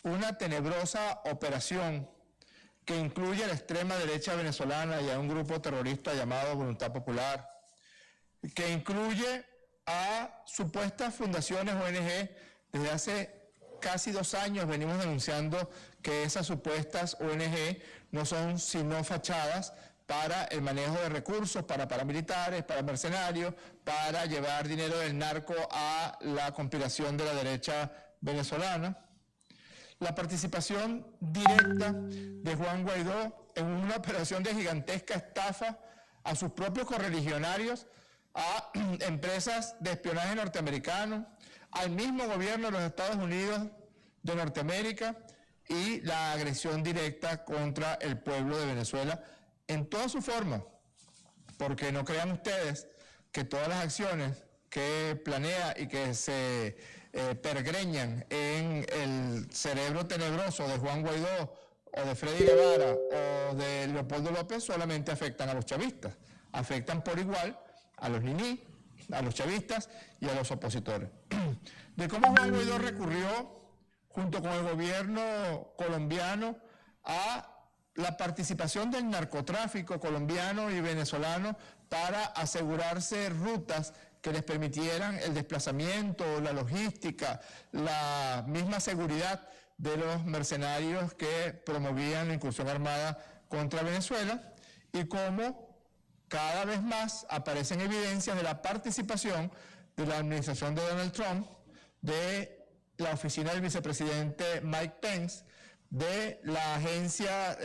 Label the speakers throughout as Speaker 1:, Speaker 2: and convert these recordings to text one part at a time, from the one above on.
Speaker 1: una tenebrosa operación que incluye a la extrema derecha venezolana y a un grupo terrorista llamado Voluntad Popular, que incluye a supuestas fundaciones ONG. Desde hace casi 2 años venimos denunciando que esas supuestas ONG no son sino fachadas para el manejo de recursos, para paramilitares, para mercenarios, para llevar dinero del narco a la conspiración de la derecha venezolana. La participación directa de Juan Guaidó en una operación de gigantesca estafa a sus propios correligionarios, a empresas de espionaje norteamericanos, al mismo gobierno de los Estados Unidos de Norteamérica y la agresión directa contra el pueblo de Venezuela en toda su forma, porque no crean ustedes que todas las acciones que planea y que se pergreñan en el cerebro tenebroso de Juan Guaidó o de Freddy Guevara o de Leopoldo López solamente afectan a los chavistas, afectan por igual a los niní, a los chavistas y a los opositores. De cómo Juan Guaidó recurrió junto con el gobierno colombiano a la participación del narcotráfico colombiano y venezolano para asegurarse rutas que les permitieran el desplazamiento, la logística, la misma seguridad de los mercenarios que promovían la incursión armada contra Venezuela, y cómo cada vez más aparecen evidencias de la participación de la administración de Donald Trump, de la oficina del vicepresidente Mike Pence, de la Agencia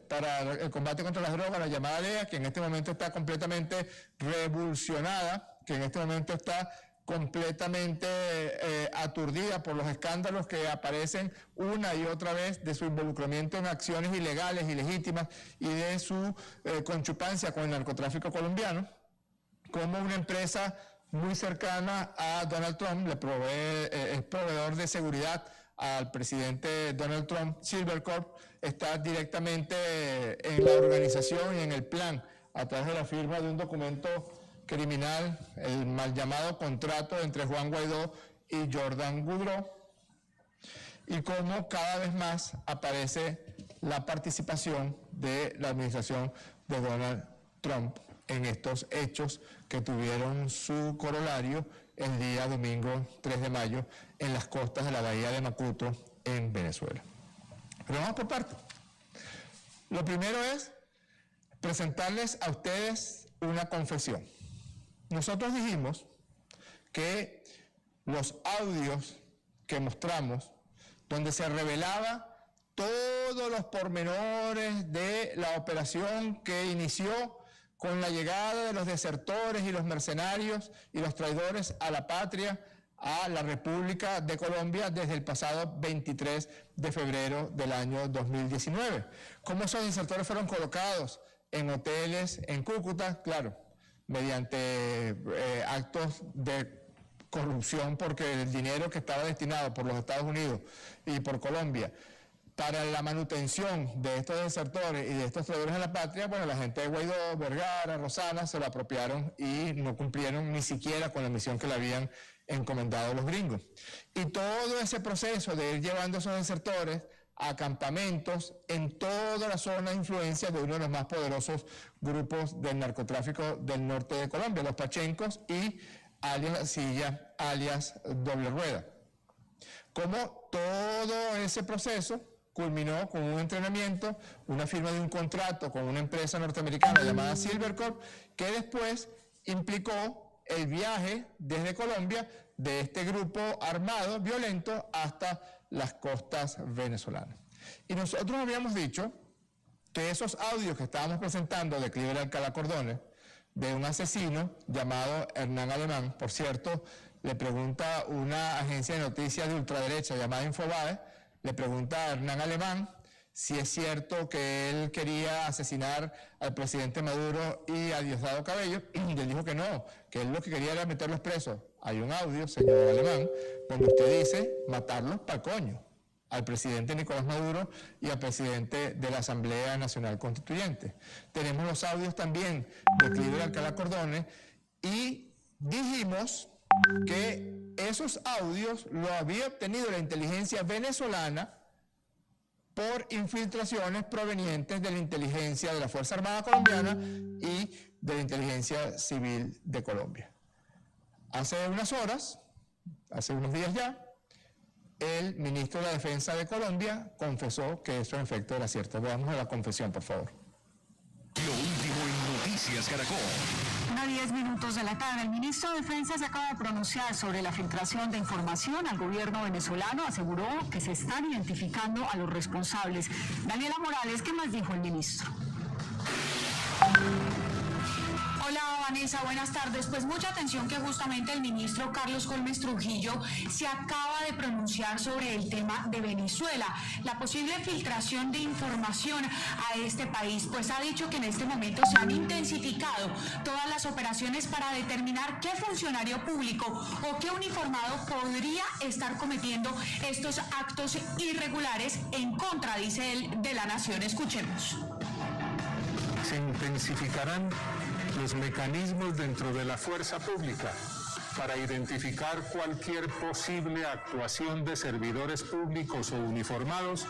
Speaker 1: para el Combate contra las Drogas, la llamada DEA, que en este momento está completamente revolucionada, que en este momento está completamente aturdida por los escándalos que aparecen una y otra vez de su involucramiento en acciones ilegales, ilegítimas, y de su conchupancia con el narcotráfico colombiano, como una empresa muy cercana a Donald Trump es proveedor de seguridad al presidente Donald Trump. Silvercorp está directamente en la organización y en el plan a través de la firma de un documento criminal, el mal llamado contrato entre Juan Guaidó y Jordan Goudreau, y cómo cada vez más aparece la participación de la administración de Donald Trump en estos hechos que tuvieron su corolario el día domingo 3 de mayo en las costas de la bahía de Macuto en Venezuela. Pero vamos por partes. Lo primero es presentarles a ustedes una confesión. Nosotros dijimos que los audios que mostramos, donde se revelaba todos los pormenores de la operación que inició con la llegada de los desertores y los mercenarios y los traidores a la patria, a la República de Colombia desde el pasado 23 de febrero del año 2019. ¿Cómo esos desertores fueron colocados en hoteles en Cúcuta? Claro, mediante actos de corrupción, porque el dinero que estaba destinado por los Estados Unidos y por Colombia para la manutención de estos desertores y de estos traidores a la patria, bueno, la gente de Guaidó, Vergara, Rosana se lo apropiaron y no cumplieron ni siquiera con la misión que le habían encomendado los gringos. Y todo ese proceso de ir llevando esos desertores a campamentos en toda la zona de influencia de uno de los más poderosos grupos del narcotráfico del norte de Colombia, los Pachencos y alias Silla, alias Doble Rueda. Como todo ese proceso culminó con un entrenamiento, una firma de un contrato con una empresa norteamericana llamada Silvercorp, que después implicó el viaje desde Colombia de este grupo armado violento hasta las costas venezolanas. Y nosotros habíamos dicho que esos audios que estábamos presentando de Cliver Alcalá Cordones, de un asesino llamado Hernán Alemán, por cierto, le pregunta una agencia de noticias de ultraderecha llamada Infobae, le pregunta a Hernán Alemán si es cierto que él quería asesinar al presidente Maduro y a Diosdado Cabello, y él dijo que no, que él lo que quería era meterlos presos. Hay un audio, señor Alemán, donde usted dice matarlos pa'l coño al presidente Nicolás Maduro y al presidente de la Asamblea Nacional Constituyente. Tenemos los audios también de Cliver Alcalá Cordones y dijimos que esos audios los había obtenido la inteligencia venezolana por infiltraciones provenientes de la inteligencia de la Fuerza Armada Colombiana y de la inteligencia civil de Colombia. Hace unas horas, hace unos días ya, el ministro de la Defensa de Colombia confesó que eso en efecto era cierto. Veamos a la confesión, por favor.
Speaker 2: Lo último en Noticias Caracol.
Speaker 3: 1:10 de la tarde, el ministro de Defensa se acaba de pronunciar sobre la filtración de información al gobierno venezolano. Aseguró que se están identificando a los responsables. Daniela Morales, ¿qué más dijo el ministro?
Speaker 4: Hola Vanessa, buenas tardes. Pues mucha atención que justamente el ministro Carlos Holmes Trujillo se acaba de pronunciar sobre el tema de Venezuela, la posible filtración de información a este país. Pues ha dicho que en este momento se han intensificado todas las operaciones para determinar qué funcionario público o qué uniformado podría estar cometiendo estos actos irregulares en contra, dice él, de la nación. Escuchemos.
Speaker 5: Se intensificarán los mecanismos dentro de la fuerza pública para identificar cualquier posible actuación de servidores públicos o uniformados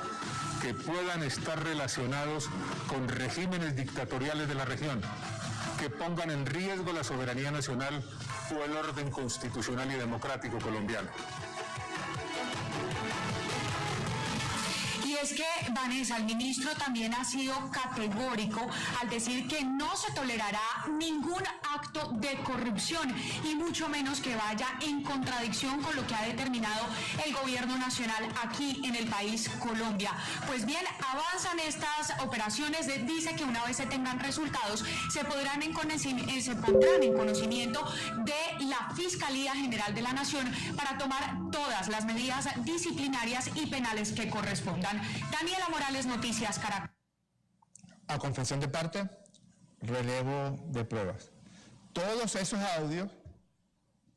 Speaker 5: que puedan estar relacionados con regímenes dictatoriales de la región, que pongan en riesgo la soberanía nacional o el orden constitucional y democrático colombiano.
Speaker 4: Es que, Vanessa, el ministro también ha sido categórico al decir que no se tolerará ningún acto de corrupción y mucho menos que vaya en contradicción con lo que ha determinado el gobierno nacional aquí en el país Colombia. Pues bien, avanzan estas operaciones, dice que una vez se tengan resultados se pondrán en conocimiento de la Fiscalía General de la Nación para tomar todas las medidas disciplinarias y penales que correspondan. Daniela Morales, Noticias Caracol.
Speaker 1: A confesión de parte, relevo de pruebas. Todos esos audios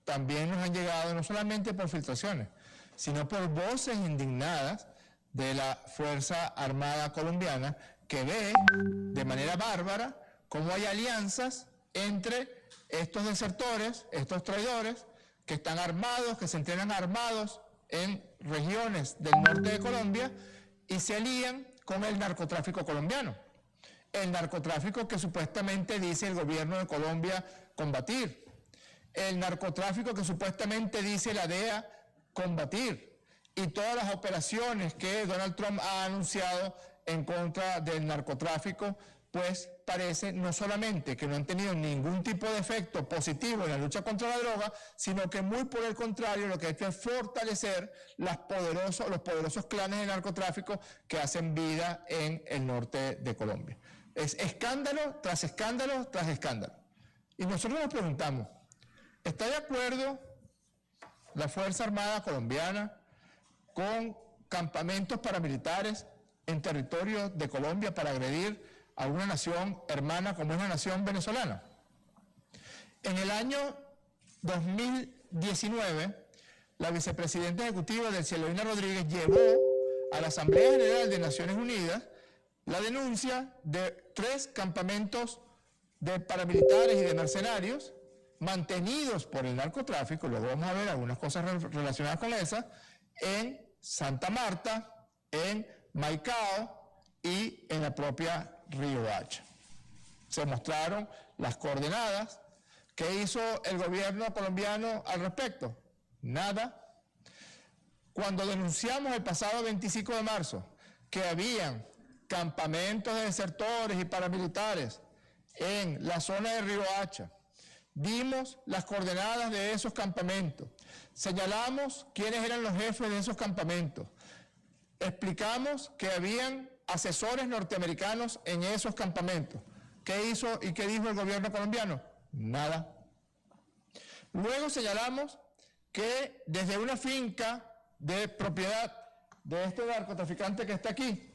Speaker 1: también nos han llegado no solamente por filtraciones, sino por voces indignadas de la Fuerza Armada Colombiana que ve de manera bárbara cómo hay alianzas entre estos desertores, estos traidores, que están armados, que se entrenan armados en regiones del norte de Colombia y se alían con el narcotráfico colombiano. El narcotráfico que supuestamente dice el gobierno de Colombia combatir. El narcotráfico que supuestamente dice la DEA combatir. Y todas las operaciones que Donald Trump ha anunciado en contra del narcotráfico, pues parece no solamente que no han tenido ningún tipo de efecto positivo en la lucha contra la droga, sino que muy por el contrario lo que ha hecho es fortalecer los poderosos clanes de narcotráfico que hacen vida en el norte de Colombia. Es escándalo tras escándalo tras escándalo. Y nosotros nos preguntamos, ¿está de acuerdo la Fuerza Armada Colombiana con campamentos paramilitares en territorio de Colombia para agredir a una nación hermana como es la nación venezolana? En el año 2019, la vicepresidenta ejecutiva del Cielorina Rodríguez llevó a la Asamblea General de Naciones Unidas la denuncia de 3 campamentos de paramilitares y de mercenarios mantenidos por el narcotráfico, luego vamos a ver algunas cosas relacionadas con esas, en Santa Marta, en Maicao y en la propia Riohacha. Se mostraron las coordenadas. ¿Qué hizo el gobierno colombiano al respecto? Nada. Cuando denunciamos el pasado 25 de marzo que habían campamentos de desertores y paramilitares en la zona de Riohacha, dimos las coordenadas de esos campamentos, señalamos quiénes eran los jefes de esos campamentos, explicamos que habían asesores norteamericanos en esos campamentos. ¿Qué hizo y qué dijo el gobierno colombiano? Nada. Luego señalamos que desde una finca de propiedad de este narcotraficante que está aquí,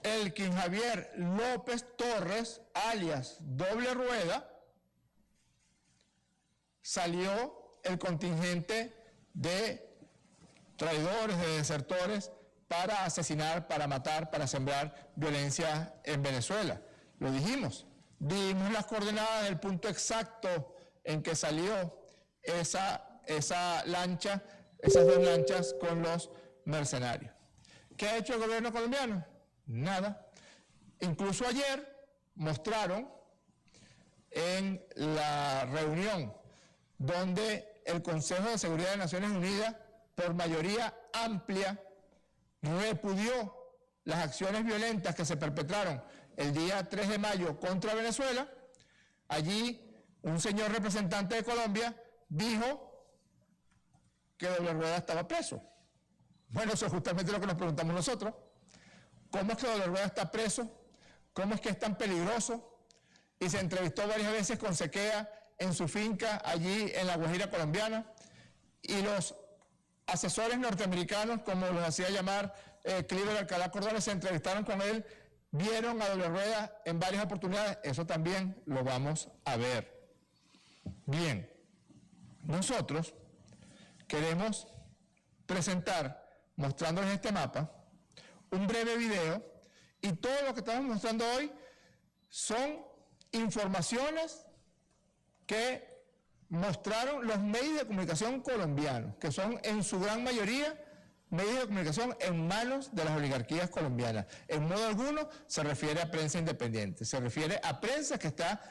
Speaker 1: Elkin Javier López Torres, alias Doble Rueda, salió el contingente de traidores, de desertores, para asesinar, para matar, para sembrar violencia en Venezuela. Lo dijimos, dimos las coordenadas del punto exacto en que salió esa lancha, esas dos lanchas con los mercenarios. ¿Qué ha hecho el gobierno colombiano? Nada. Incluso ayer mostraron en la reunión donde el Consejo de Seguridad de Naciones Unidas, por mayoría amplia, repudió las acciones violentas que se perpetraron el día 3 de mayo contra Venezuela. Allí un señor representante de Colombia dijo que Doble Rueda estaba preso. Bueno, eso es justamente lo que nos preguntamos nosotros. ¿Cómo es que Doble Rueda está preso? ¿Cómo es que es tan peligroso? Y se entrevistó varias veces con Sequea en su finca allí en la Guajira colombiana, y los asesores norteamericanos, como los hacía llamar Cliver Alcalá Cordones, se entrevistaron con él, vieron a Doble Rueda en varias oportunidades. Eso también lo vamos a ver. Bien, nosotros queremos presentar, mostrándoles este mapa, un breve video, y todo lo que estamos mostrando hoy son informaciones que mostraron los medios de comunicación colombianos, que son en su gran mayoría medios de comunicación en manos de las oligarquías colombianas. En modo alguno se refiere a prensa independiente, se refiere a prensa que está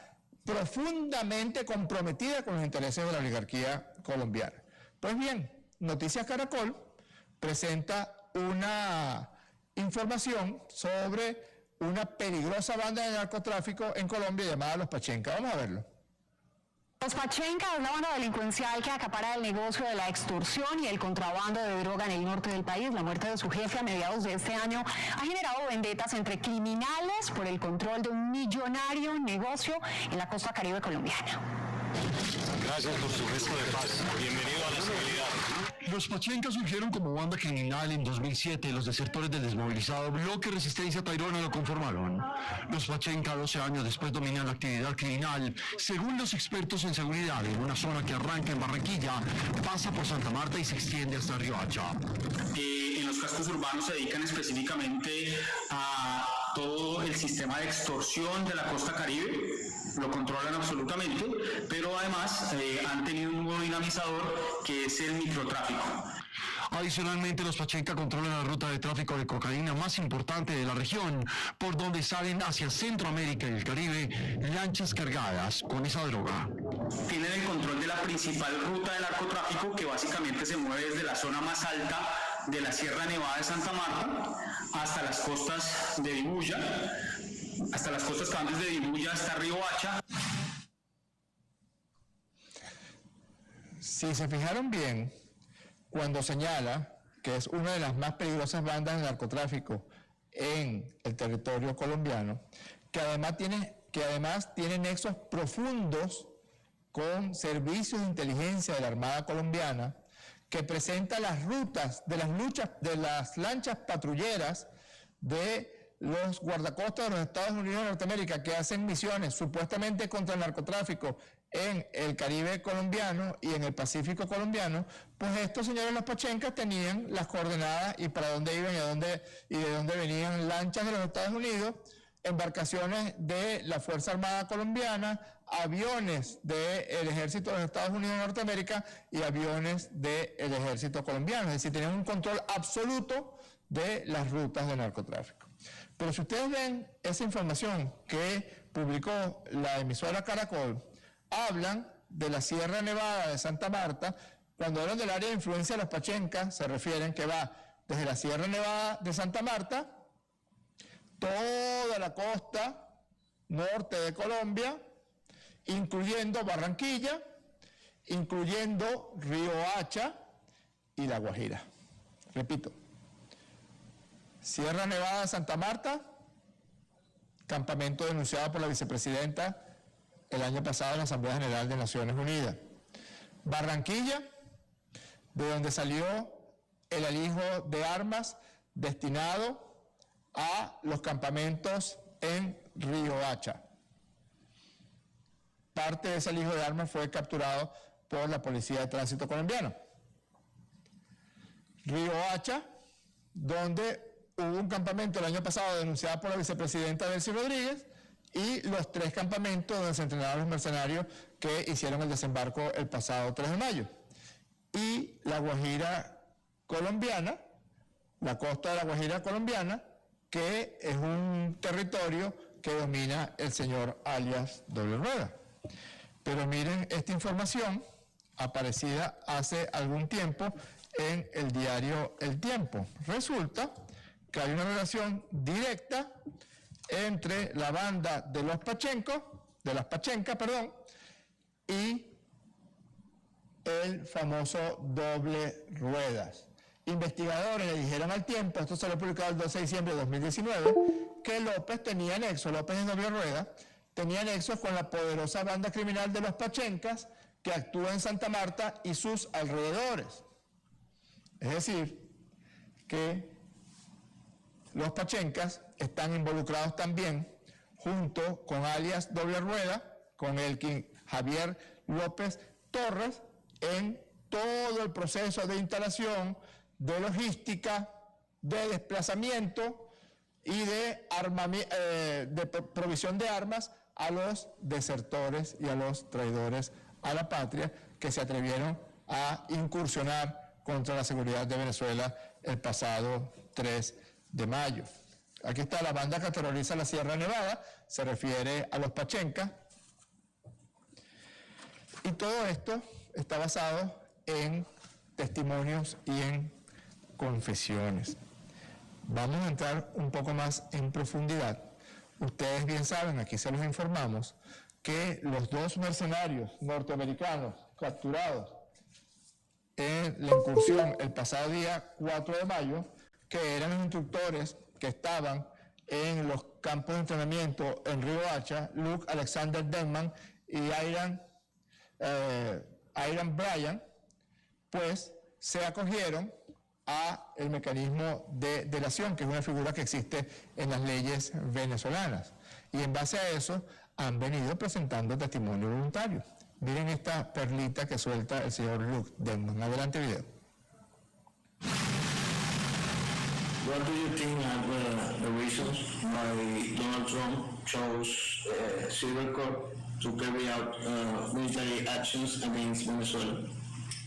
Speaker 1: profundamente comprometida con los intereses de la oligarquía colombiana. Pues bien, Noticias Caracol presenta una información sobre una peligrosa banda de narcotráfico en Colombia llamada Los Pachenca. Vamos a verlo.
Speaker 3: Los Pachenca es la banda delincuencial que acapara el negocio de la extorsión y el contrabando de droga en el norte del país. La muerte de su jefe a mediados de este año ha generado vendetas entre criminales por el control de un millonario negocio en la costa caribe colombiana.
Speaker 6: Gracias por su gesto de paz. Bienvenido a la civilidad. Los Pachenca surgieron como banda criminal en 2007. Los desertores del desmovilizado Bloque Resistencia Tayrona lo conformaron. Los Pachenca, 12 años después, dominan la actividad criminal, según los expertos en seguridad, en una zona que arranca en Barranquilla, pasa por Santa Marta y se extiende hasta Riohacha.
Speaker 7: En los cascos urbanos se dedican específicamente a todo el sistema de extorsión de la costa caribe, lo controlan absolutamente, pero además han tenido un nuevo dinamizador que es el microtráfico.
Speaker 6: Adicionalmente, los Pachenca controlan la ruta de tráfico de cocaína más importante de la región, por donde salen hacia Centroamérica y el Caribe lanchas cargadas con esa droga.
Speaker 7: Tienen el control de la principal ruta de narcotráfico, que básicamente se mueve desde la zona más alta de la Sierra Nevada de Santa Marta hasta las costas de Vibuya, hasta las costas que van desde Vibuya hasta Riohacha.
Speaker 1: Si se fijaron bien, cuando señala que es una de las más peligrosas bandas de narcotráfico en el territorio colombiano, que además tiene nexos profundos con servicios de inteligencia de la Armada colombiana, que presenta las rutas de las lanchas patrulleras de los guardacostas de los Estados Unidos de Norteamérica, que hacen misiones supuestamente contra el narcotráfico en el Caribe colombiano y en el Pacífico colombiano. Pues estos señores Los Pachenca tenían las coordenadas y para dónde iban y de dónde venían lanchas de los Estados Unidos, embarcaciones de la Fuerza Armada colombiana, aviones del Ejército de los Estados Unidos de Norteamérica y aviones del Ejército colombiano. Es decir, tenían un control absoluto de las rutas de narcotráfico. Pero si ustedes ven esa información que publicó la emisora Caracol, hablan de la Sierra Nevada de Santa Marta. Cuando hablan del área de influencia de Los Pachenca, se refieren que va desde la Sierra Nevada de Santa Marta, toda la costa norte de Colombia, incluyendo Barranquilla, incluyendo Riohacha y La Guajira. Repito, Sierra Nevada de Santa Marta, campamento denunciado por la vicepresidenta el año pasado en la Asamblea General de Naciones Unidas. Barranquilla, de donde salió el alijo de armas destinado a los campamentos en Riohacha. Parte de ese alijo de armas fue capturado por la Policía de Tránsito colombiana. Riohacha, donde hubo un campamento el año pasado denunciado por la vicepresidenta Delcy Rodríguez y los 3 campamentos donde se entrenaban los mercenarios que hicieron el desembarco el pasado 3 de mayo. Y la Guajira colombiana, la costa de la Guajira colombiana, que es un territorio que domina el señor alias Doble Rueda. Pero miren esta información aparecida hace algún tiempo en el diario El Tiempo. Resulta que hay una relación directa entre la banda de las Pachencas, y el famoso Doble Ruedas. Investigadores le dijeron al Tiempo, esto se lo publicado el 12 de diciembre de 2019, que López tenía nexo, López de Doble Rueda, tenía nexos con la poderosa banda criminal de los Pachencas que actúa en Santa Marta y sus alrededores. Es decir, que los Pachencas están involucrados también, junto con alias Doble Rueda, con Elkin Javier López Torres, en todo el proceso de instalación, de logística, de desplazamiento y de provisión de armas a los desertores y a los traidores a la patria que se atrevieron a incursionar contra la seguridad de Venezuela el pasado 3 de mayo. Aquí está la banda que aterroriza la Sierra Nevada, se refiere a los Pachencas, y todo esto está basado en testimonios y en confesiones. Vamos a entrar un poco más en profundidad. Ustedes bien saben, aquí se los informamos, que los 2 mercenarios norteamericanos capturados en la incursión el pasado día 4 de mayo, que eran los instructores que estaban en los campos de entrenamiento en Río Hacha, Luke Alexander Denman y Iran Bryan, pues se acogieron a el mecanismo de delación, que es una figura que existe en las leyes venezolanas. Y en base a eso han venido presentando testimonio voluntario. Miren esta perlita que suelta el señor Luke Denman. Adelante, video.
Speaker 8: What do you think are the reasons why Donald Trump chose Silver Corp to carry out military actions against Venezuela?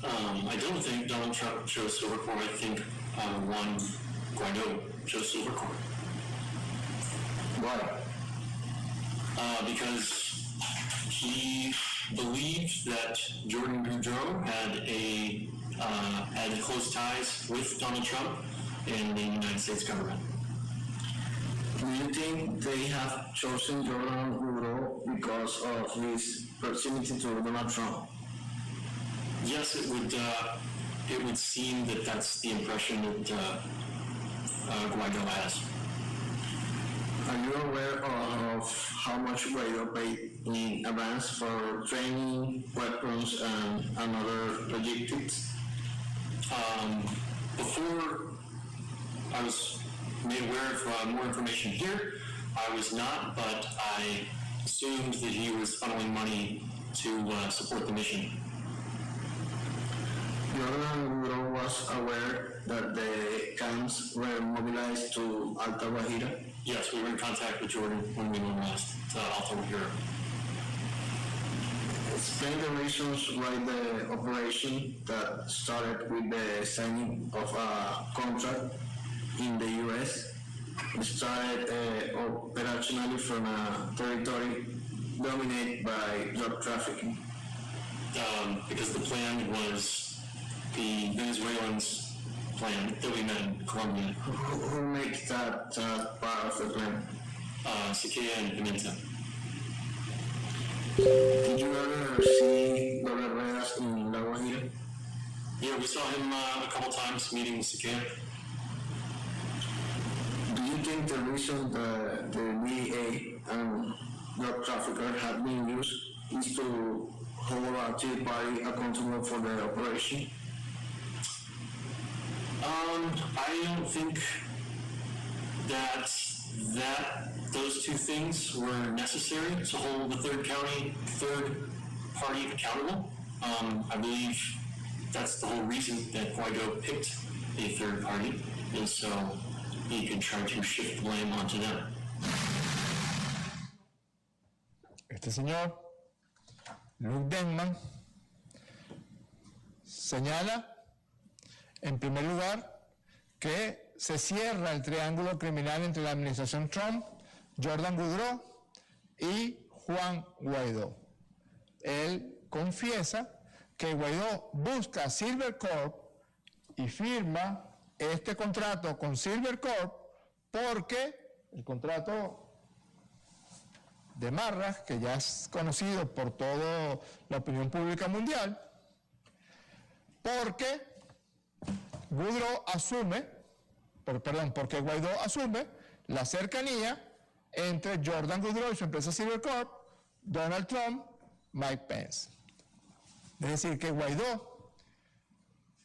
Speaker 9: I don't think Donald Trump chose Silver Corp. I think Juan Guaido chose Silver Corp.
Speaker 8: Why?
Speaker 9: Because he believed that Jordan Goudreau had close ties with Donald Trump and the United States government.
Speaker 8: Do you think they have chosen Jordan Goudreau because of his proximity to Donald Trump?
Speaker 9: Yes, it would seem that that's the impression that Guaido has.
Speaker 8: Are you aware of how much Guaido paid in advance for training, weapons, and other logistics?
Speaker 9: Before I was made aware of more information here, I was not, but I assumed that he was funneling money to support the mission.
Speaker 8: Jordan Goudreau was aware that the camps were mobilized to Alta Guajira?
Speaker 9: Yes, we were in contact with Jordan when we mobilized to Alta Guajira.
Speaker 8: Explain the reasons why the operation that started with the signing of a contract in the U.S. started operationally from a territory dominated by drug trafficking.
Speaker 9: Because the plan was the Venezuelans' plan that we met in Colombia.
Speaker 8: Who makes that part of the plan?
Speaker 9: Sequeira and Pimenta.
Speaker 8: Did you ever see Doble Ruedas in La Guajira?
Speaker 9: Yeah, we saw him a couple times meeting with Sequeira.
Speaker 8: Do you think the reason the DEA and drug trafficker have been used is to hold a third party accountable for the operation?
Speaker 9: I don't think that those two things were necessary to hold the third party accountable. I believe that's the whole reason that Guaido picked a third party, is so he could try to shift blame onto them.
Speaker 1: Este señor, Luke Denman, señala, en primer lugar, que se cierra el triángulo criminal entre la administración Trump, Jordan Goudreau y Juan Guaidó. Él confiesa que Guaidó busca Silvercorp y firma este contrato con Silvercorp porque el contrato de Marras, que ya es conocido por toda la opinión pública mundial, porque Guaidó asume la cercanía entre Jordan Goudreau y su empresa Silvercorp, Donald Trump, Mike Pence. Es decir, que Guaidó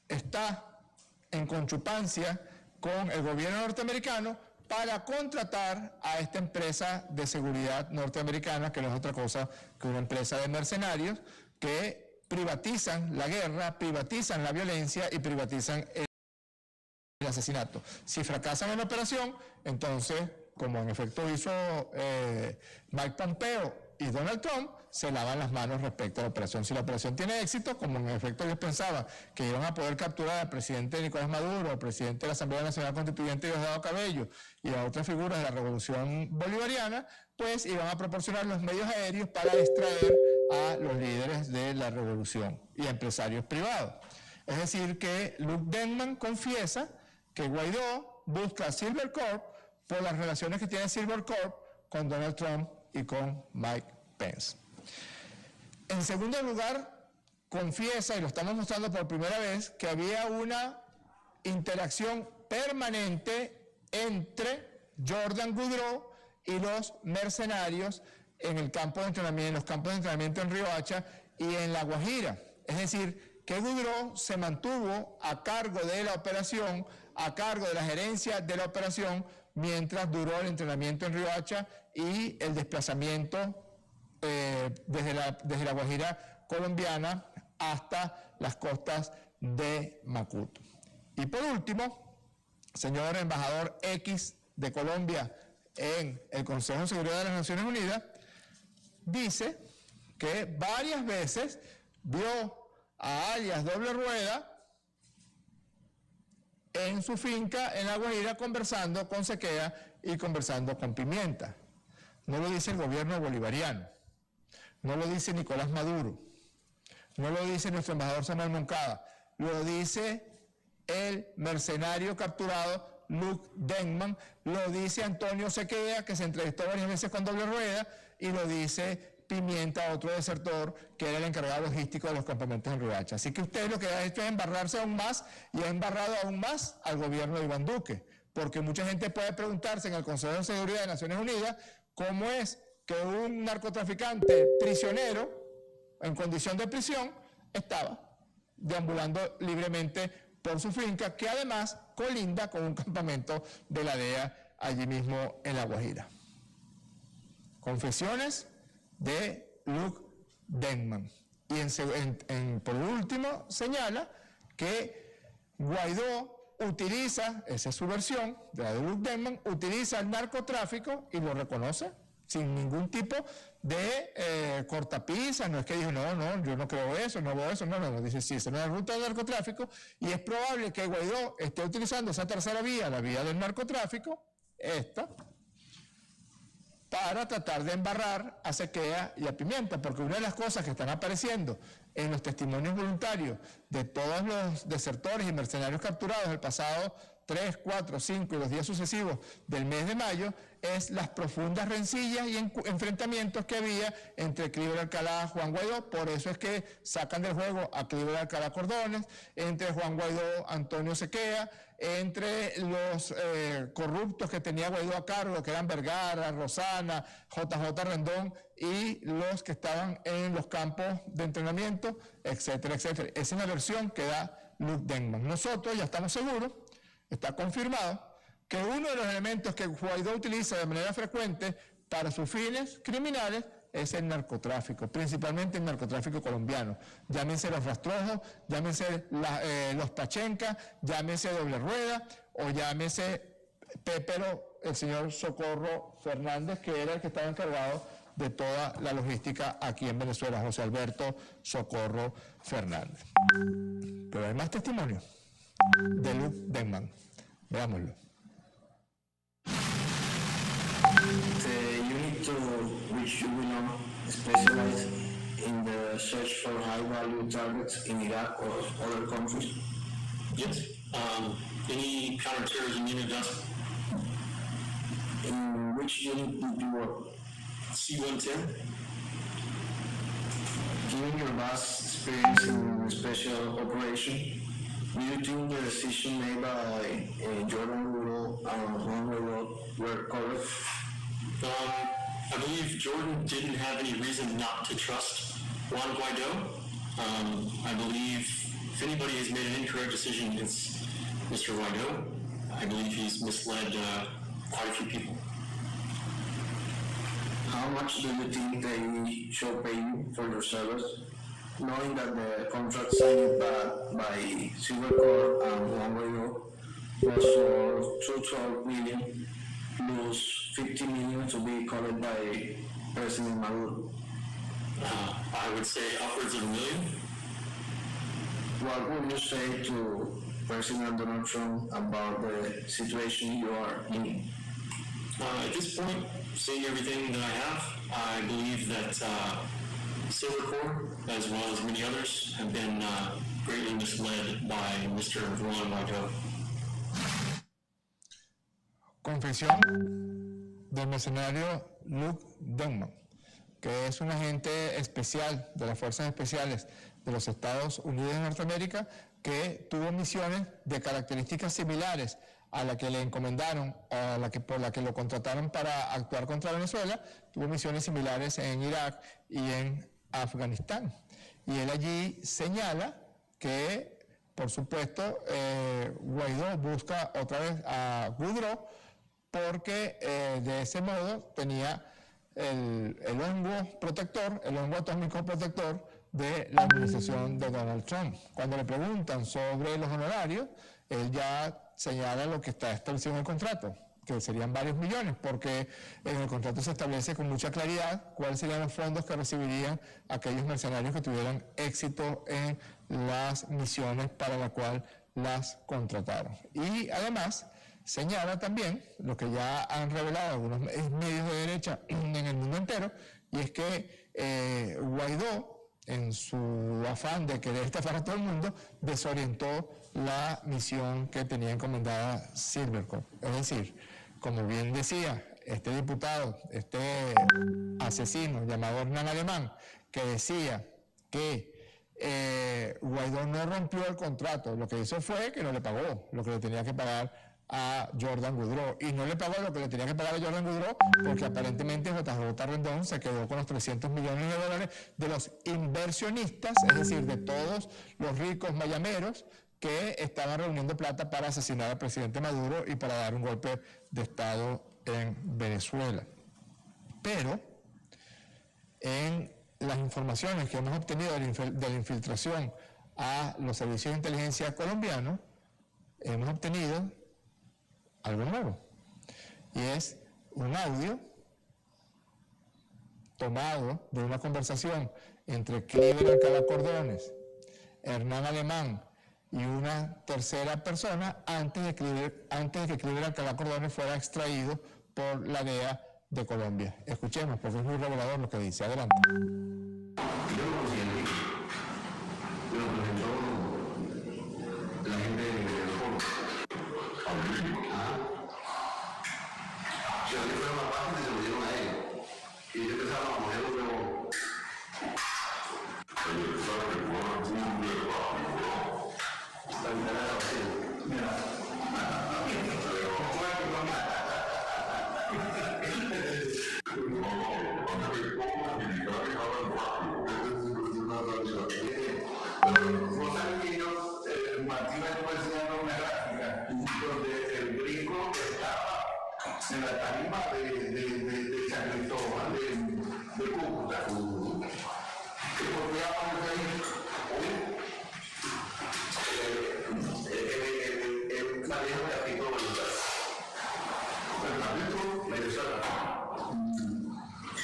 Speaker 1: está en conchupancia con el gobierno norteamericano para contratar a esta empresa de seguridad norteamericana, que no es otra cosa que una empresa de mercenarios que privatizan la guerra, privatizan la violencia y privatizan el asesinato. Si fracasan en la operación, entonces, como en efecto hizo Mike Pompeo y Donald Trump, se lavan las manos respecto a la operación. Si la operación tiene éxito, como en efecto ellos pensaban que iban a poder capturar al presidente Nicolás Maduro, al presidente de la Asamblea Nacional Constituyente Diosdado Cabello y a otras figuras de la Revolución Bolivariana, pues iban a proporcionar los medios aéreos para distraer a los líderes de la revolución y a empresarios privados. Es decir, que Luke Denman confiesa que Guaidó busca a Silvercorp por las relaciones que tiene Silvercorp con Donald Trump y con Mike Pence. En segundo lugar, confiesa, y lo estamos mostrando por primera vez, que había una interacción permanente entre Jordan Goudreau y los mercenarios en el campo de entrenamiento, en los campos de entrenamiento en Riohacha y en La Guajira. Es decir, que Goudreau se mantuvo a cargo de la operación, a cargo de la gerencia de la operación, mientras duró el entrenamiento en Riohacha y el desplazamiento desde la Guajira colombiana hasta las costas de Macuto. Y por último, señor embajador X de Colombia en el Consejo de Seguridad de las Naciones Unidas, dice que varias veces vio a alias Doble Rueda en su finca en La Guajira conversando con Sequea y conversando con Pimienta. No lo dice el gobierno bolivariano, no lo dice Nicolás Maduro, no lo dice nuestro embajador Samuel Moncada, lo dice el mercenario capturado Luke Denman, lo dice Antonio Sequea, que se entrevistó varias veces con Doble Rueda, y lo dice Pimienta, otro desertor, que era el encargado logístico de los campamentos en Riohacha. Así que usted lo que ha hecho es embarrarse aún más, y ha embarrado aún más al gobierno de Iván Duque, porque mucha gente puede preguntarse en el Consejo de Seguridad de Naciones Unidas cómo es que un narcotraficante prisionero, en condición de prisión, estaba deambulando libremente por su finca, que además colinda con un campamento de la DEA allí mismo en La Guajira. Confesiones de Luke Denman. Y por último señala que Guaidó utiliza, esa es su versión, de la de Luke Denman, utiliza el narcotráfico y lo reconoce sin ningún tipo de cortapisas. No es que dijo, no, yo no creo eso, no veo eso, no, dice, sí, esa es la ruta del narcotráfico, y es probable que Guaidó esté utilizando esa tercera vía, la vía del narcotráfico, para tratar de embarrar a Sequea y a Pimienta, porque una de las cosas que están apareciendo en los testimonios voluntarios de todos los desertores y mercenarios capturados el pasado 3, 4, 5 y los días sucesivos del mes de mayo es las profundas rencillas y enfrentamientos que había entre Cliver Alcalá y Juan Guaidó. Por eso es que sacan del juego a Cliver Alcalá Cordones, entre Juan Guaidó, Antonio Sequea, entre los corruptos que tenía Guaidó a cargo, que eran Vergara, Rosana, JJ Rendón, y los que estaban en los campos de entrenamiento, etcétera, etcétera. Esa es la versión que da Luke Denman. Nosotros ya estamos seguros, está confirmado, que uno de los elementos que Guaidó utiliza de manera frecuente para sus fines criminales es el narcotráfico, principalmente el narcotráfico colombiano. Llámense los Rastrojos, llámense los Pachenca, llámense Doble Rueda o llámese Pépero, el señor Socorro Fernández, que era el que estaba encargado de toda la logística aquí en Venezuela, José Alberto Socorro Fernández. Pero hay más testimonios de Luc Denman. Veámoslo.
Speaker 8: The unit to which you belong specialize in the search for high-value targets in Iraq or other countries?
Speaker 9: Yes. Any counterterrorism unit does.
Speaker 8: In which unit did you work?
Speaker 9: C-110.
Speaker 8: Given your vast experience in special operation, do you think the decision made by Jordan Goodall and Juan Guaidó were correct?
Speaker 9: I believe Jordan didn't have any reason not to trust Juan Guaidó. I believe if anybody has made an incorrect decision, it's Mr. Guaidó. I believe he's misled quite a few people.
Speaker 8: How much do you think they should pay you for your service, knowing that the contract signed by Silvercorp and Juan Guaidó was for $212 million, plus $50 million to be covered by President Maduro?
Speaker 9: I would say upwards of $1 million.
Speaker 8: What would you say to President Donald Trump about the situation you are in?
Speaker 9: At this point, seeing everything that I have, I believe that Silvercorp, as well as many others, have been greatly misled by Mr. Juan Guaidó.
Speaker 1: Confesión del mercenario Luc Denman, que es un agente especial de las Fuerzas Especiales de los Estados Unidos de Norteamérica, que tuvo misiones de características similares a la que le encomendaron, por la que lo contrataron para actuar contra Venezuela. Tuvo misiones similares en Irak y en Afganistán. Y él allí señala que, por supuesto, Guaidó busca otra vez a Goodall porque de ese modo tenía el hongo protector, el hongo atómico protector de la administración de Donald Trump. Cuando le preguntan sobre los honorarios, él ya señala lo que está establecido en el contrato, que serían varios millones, porque en el contrato se establece con mucha claridad cuáles serían los fondos que recibirían aquellos mercenarios que tuvieran éxito en las misiones para la cual las contrataron. Y además señala también lo que ya han revelado algunos medios de derecha en el mundo entero, y es que Guaidó, en su afán de querer estafar a todo el mundo, desorientó la misión que tenía encomendada Silvercorp. Es decir, como bien decía este diputado, este asesino llamado Hernán Alemán, que decía que Guaidó no rompió el contrato, lo que hizo fue que no le pagó lo que le tenía que pagar a Jordan Goodall, y no le pagó lo que le tenía que pagar a Jordan Goodall porque aparentemente JJ Rendón se quedó con los $300 millones de los inversionistas, es decir, de todos los ricos mayameros que estaban reuniendo plata para asesinar al presidente Maduro y para dar un golpe de Estado en Venezuela. Pero en las informaciones que hemos obtenido de la infiltración a los servicios de inteligencia colombianos, hemos obtenido algo nuevo, y es un audio tomado de una conversación entre Cliver Alcalá Cordones, Hernán Alemán y una tercera persona antes de que Cliver Alcalá Cordones fuera extraído por la DEA de Colombia. Escuchemos, porque es muy revelador lo que dice. Adelante.
Speaker 10: En la tarima de San Cristóbal, de Cúcuta, que podríamos decir, el manejo de actitud voluntario. El manejo venezolano.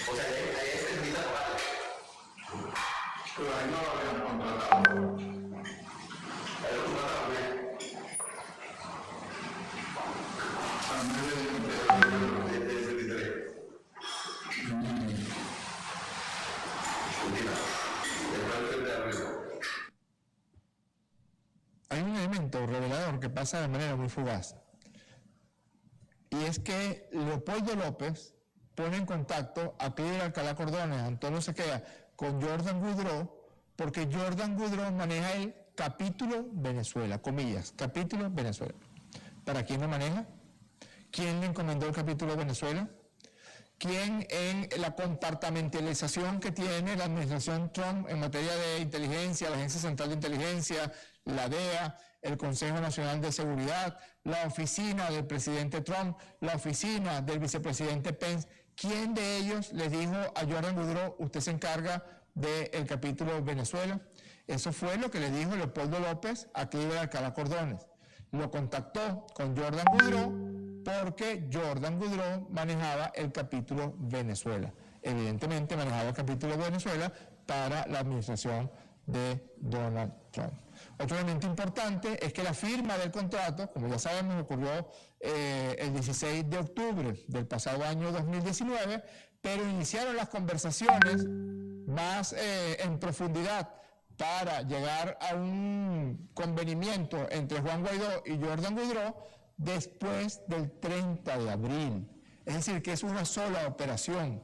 Speaker 10: O sea,
Speaker 1: Hay un elemento revelador que pasa de manera muy fugaz, y es que Leopoldo López pone en contacto a Cliver Alcalá Cordones, Antonio Sequea, con Jordan Woodrow, porque Jordan Woodrow maneja el capítulo Venezuela, comillas, capítulo Venezuela. ¿Para quién lo maneja? ¿Quién le encomendó el capítulo Venezuela? ¿Quién en la compartamentalización que tiene la administración Trump en materia de inteligencia, la Agencia Central de Inteligencia, la DEA, el Consejo Nacional de Seguridad, la oficina del presidente Trump, la oficina del vicepresidente Pence? ¿Quién de ellos les dijo a Jordan Woodrow, usted se encarga del capítulo Venezuela? Eso fue lo que le dijo Leopoldo López a Cliver Alcalá Cordones. Lo contactó con Jordan Woodrow porque Jordan Woodrow manejaba el capítulo Venezuela. Evidentemente manejaba el capítulo Venezuela para la administración de Donald Trump. Otro elemento importante es que la firma del contrato, como ya sabemos, ocurrió el 16 de octubre del pasado año 2019, pero iniciaron las conversaciones más en profundidad para llegar a un convenimiento entre Juan Guaidó y Jordan Woodrow después del 30 de abril. Es decir, que es una sola operación,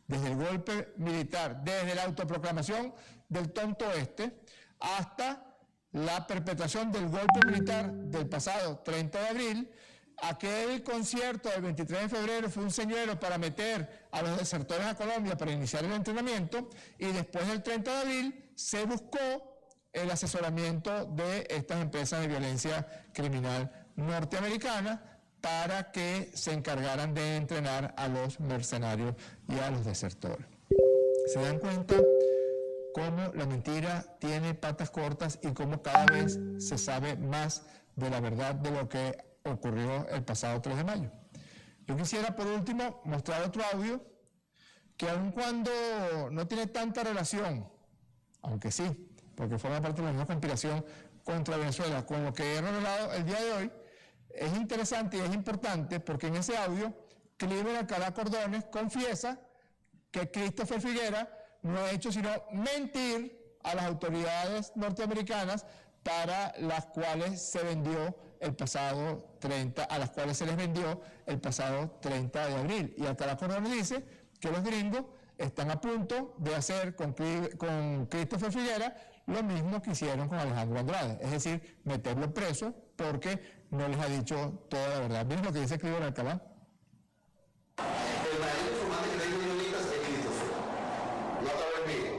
Speaker 1: desde el golpe militar, desde la autoproclamación del tonto este, hasta la perpetración del golpe militar del pasado 30 de abril. Aquel concierto del 23 de febrero fue un señuelo para meter a los desertores a Colombia para iniciar el entrenamiento, y después del 30 de abril se buscó el asesoramiento de estas empresas de violencia criminal norteamericana para que se encargaran de entrenar a los mercenarios y a los desertores. ¿Se dan cuenta cómo la mentira tiene patas cortas y cómo cada vez se sabe más de la verdad de lo que ocurrió el pasado 3 de mayo? Yo quisiera, por último, mostrar otro audio que, aun cuando no tiene tanta relación, aunque sí, porque forma parte de la misma conspiración contra Venezuela, con lo que he revelado el día de hoy, es interesante y es importante porque en ese audio Cliver Alcalá Cordones confiesa que Christopher Figuera no ha hecho sino mentir a las autoridades norteamericanas para las cuales se vendió el pasado 30, a las cuales se les vendió el pasado 30 de abril. Y Alcalá Cordones dice que los gringos están a punto de hacer con Christopher Figuera lo mismo que hicieron con Alejandro Andrade, es decir, meterlo preso porque no les ha dicho toda la verdad. ¿Ven lo que dice Cliver Alcalá?
Speaker 10: El mayor informante que tengo en es Christopher, no a través mío,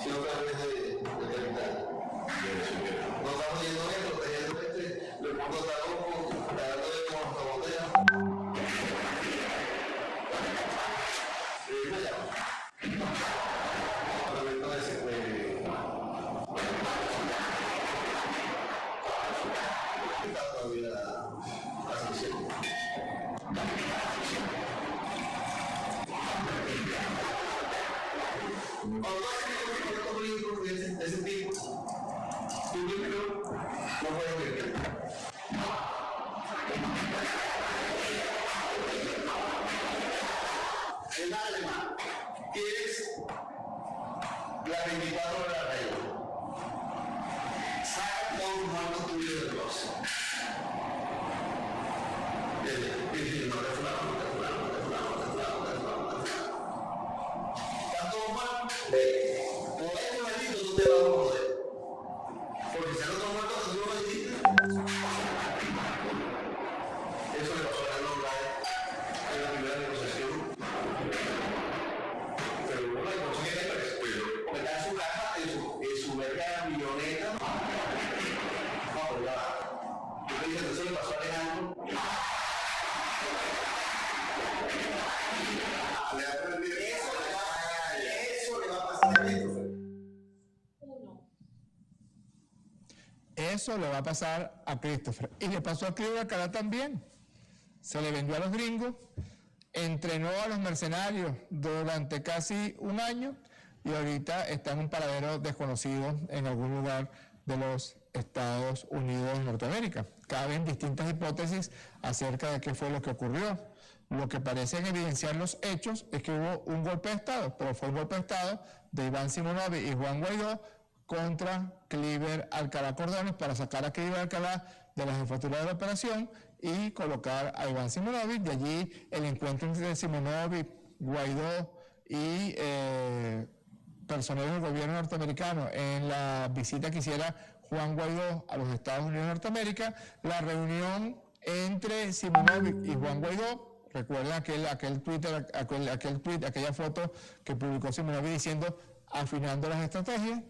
Speaker 10: sino a través del capital. No estamos yendo a él, protegiendo lo pongo hasta loco, tratando de como hasta botella. Ese tipo, público, no puede ver. El alemán, que es la 24 horas de rey, saca todo un muerto tuyo del closet. Están todos mal. Por eso maldito tú te vas a joder. Porque si no están muertos, tú no lo hiciste. Eso le pasó a Carlos Blades en la primera negociación. Pero hubo una negociación de precio. Porque está en su casa, en su verga milloneta. No, pero ya va. Yo te dije, eso le pasó a Alejandro.
Speaker 1: Eso le va a pasar a Christopher. Y le pasó a Cliver Alcalá también. Se le vendió a los gringos, entrenó a los mercenarios durante casi un año y ahorita está en un paradero desconocido en algún lugar de los Estados Unidos de Norteamérica. Caben distintas hipótesis acerca de qué fue lo que ocurrió. Lo que parecen evidenciar los hechos es que hubo un golpe de Estado, pero fue un golpe de Estado de Iván Simonovic y Juan Guaidó contra Cliver Alcalá Cordones para sacar a Cliver Alcalá de la jefatura de la operación y colocar a Iván Simonovic. De allí el encuentro entre Simonovic, Guaidó y personeros del gobierno norteamericano en la visita que hiciera Juan Guaidó a los Estados Unidos de Norteamérica, la reunión entre Simonovic y Juan Guaidó. Recuerden aquel tweet, aquella foto que publicó Simonovic diciendo afinando las estrategias.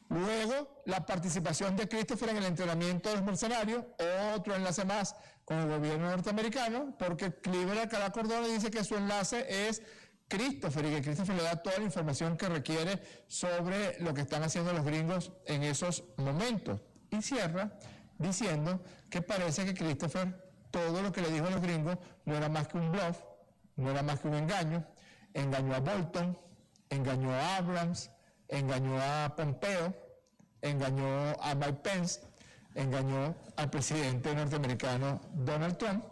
Speaker 1: Luego, la participación de Christopher en el entrenamiento de los mercenarios, otro enlace más con el gobierno norteamericano, porque Cliver Alcalá Cordones dice que su enlace es Christopher y que Christopher le da toda la información que requiere sobre lo que están haciendo los gringos en esos momentos. Y cierra diciendo que parece que Christopher, todo lo que le dijo a los gringos no era más que un bluff, no era más que un engaño. Engañó a Bolton, engañó a Abrams, engañó a Pompeo, engañó a Mike Pence, engañó al presidente norteamericano Donald Trump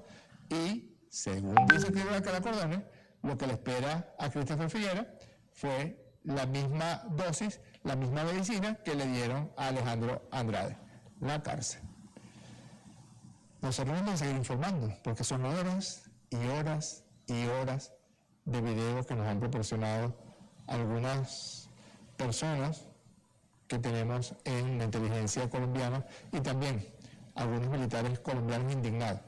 Speaker 1: y, según dice Cliver Alcalá Cordones, lo que le espera a Christopher Figuera fue la misma dosis, la misma medicina que le dieron a Alejandro Andrade, la cárcel. Nosotros vamos a seguir informando, porque son horas y horas y horas de videos que nos han proporcionado algunas personas que tenemos en la inteligencia colombiana y también algunos militares colombianos indignados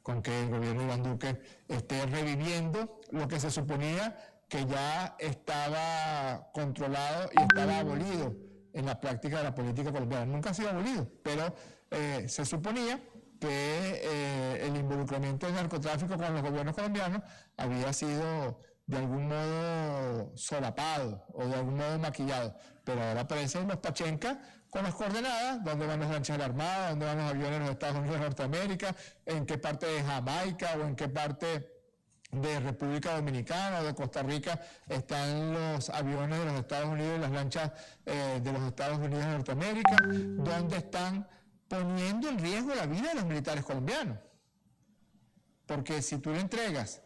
Speaker 1: con que el gobierno de Iván Duque esté reviviendo lo que se suponía que ya estaba controlado y estaba abolido en la práctica de la política colombiana. Nunca ha sido abolido, pero se suponía que el involucramiento del narcotráfico con los gobiernos colombianos había sido de algún modo solapado o de algún modo maquillado, pero ahora aparecen los Pachenca con las coordenadas, dónde van las lanchas de la Armada, dónde van los aviones de los Estados Unidos de Norteamérica, en qué parte de Jamaica o en qué parte de República Dominicana o de Costa Rica están los aviones de los Estados Unidos y las lanchas de los Estados Unidos de Norteamérica, dónde están poniendo en riesgo la vida de los militares colombianos. Porque si tú le entregas,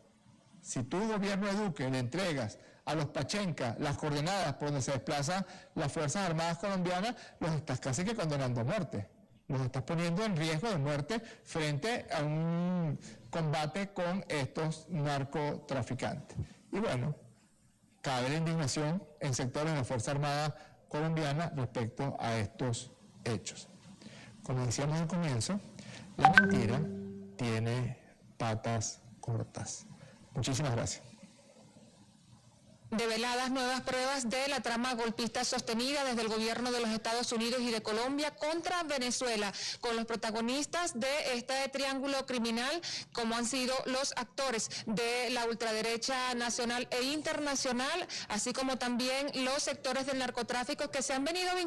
Speaker 1: si tú, gobierno de Duque, le entregas a los Pachenca las coordenadas por donde se desplazan las Fuerzas Armadas colombianas, los estás casi que condenando a muerte. Los estás poniendo en riesgo de muerte frente a un combate con estos narcotraficantes. Y bueno, cabe la indignación en sectores de la Fuerza Armada colombiana respecto a estos hechos. Como decíamos al comienzo, la mentira tiene patas cortas. Muchísimas gracias.
Speaker 11: Develadas nuevas pruebas de la trama golpista sostenida desde el gobierno de los Estados Unidos y de Colombia contra Venezuela, con los protagonistas de este triángulo criminal, como han sido los actores de la ultraderecha nacional e internacional, así como también los sectores del narcotráfico que se han venido vinculando